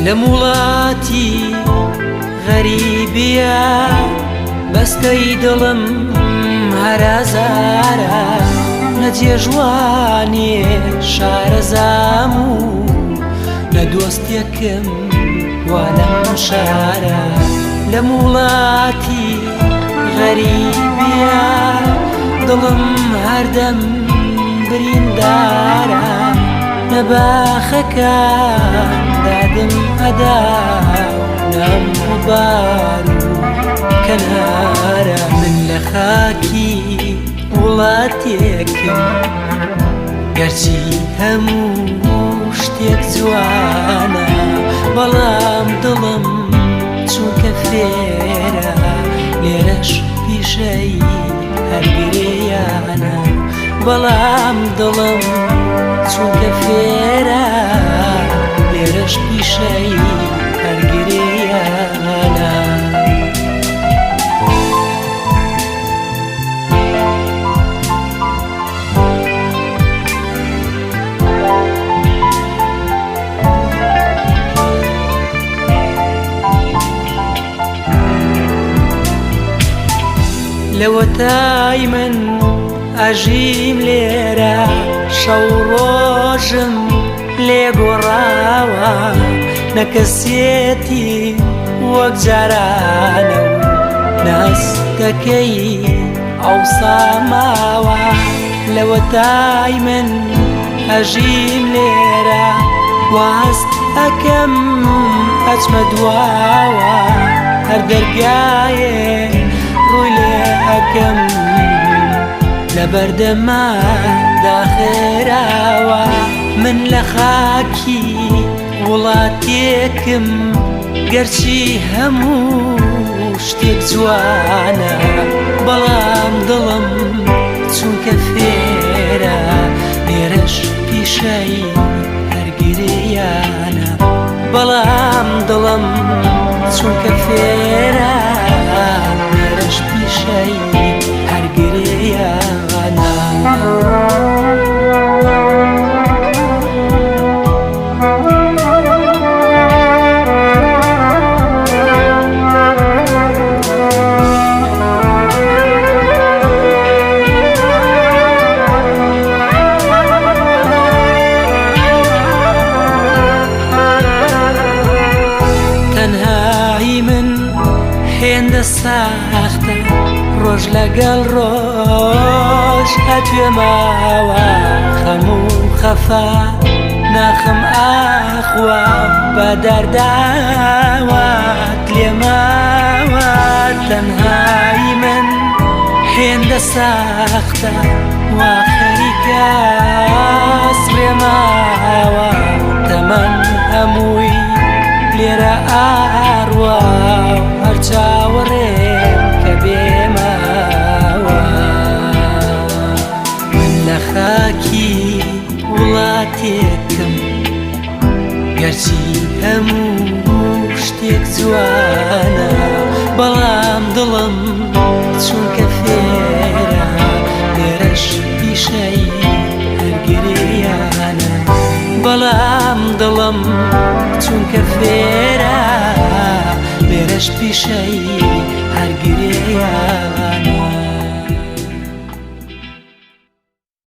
لە وڵاتی غەریبیە بەستەی دڵم هەرازارە نەجێژوانێ شارەزام و نەدۆستیەکەم وا لەم شارە لە وڵاتی غەریبیە دڵم هەردەم بریندارە نەباخەکان دادم ئەدا نام غوبار و کەنارە من لە خاکی وڵاتێکم گەرچی هەموو شتێک جوانە بەڵام دڵم چونکە فێرە لێرەش پیشەی هەرگرێیانە بەڵام دڵم چونکە فێرە لێرەش پیشەی هەرگرێیانە لەوەتای من ئەژیم لێرە شەو ڕۆژم لێگۆڕاوە نەکەسێتی وەک جارانە و ناستەکەی ئەوسا ماوە لەوەتای من ئەژیم لێرە واست ئەکەم ئەچمە دواوە هەر دەرگایێ ڕووی لێ ئەکەم لە بەردەما داخێراوە من لە خاکی وڵاتێکم گەرچی هەموو شتێک جوانە بەڵام دڵم چونکە فێرە لێرەش پیشەی هەرگرێیانە بەڵام دڵم چونکە فێرە لێرەش پیشەی هەرگرێیانە تەنهایی من هێندە ساختە ڕۆژ لەگەڵ ڕۆژ هەتوێ ماوە خەم و خەفا ناخم ئاخوا بە دەرداوات لێ ماوە تەنهایی من هێندە ساختە وا خەریکە سڕێ ماوە تەمەن هەمووی لێرە ئاڕوا هەر چاوەڕێم کە بێماوە من لە خاکی وڵاتێکم گەرچی هەموو شتێک جوانە بەڵام دڵم چونکە فێرە لێرەش پیشەی هەرگرێیانە بەڵام دڵم چونکە فێرە لێرەش پیشەی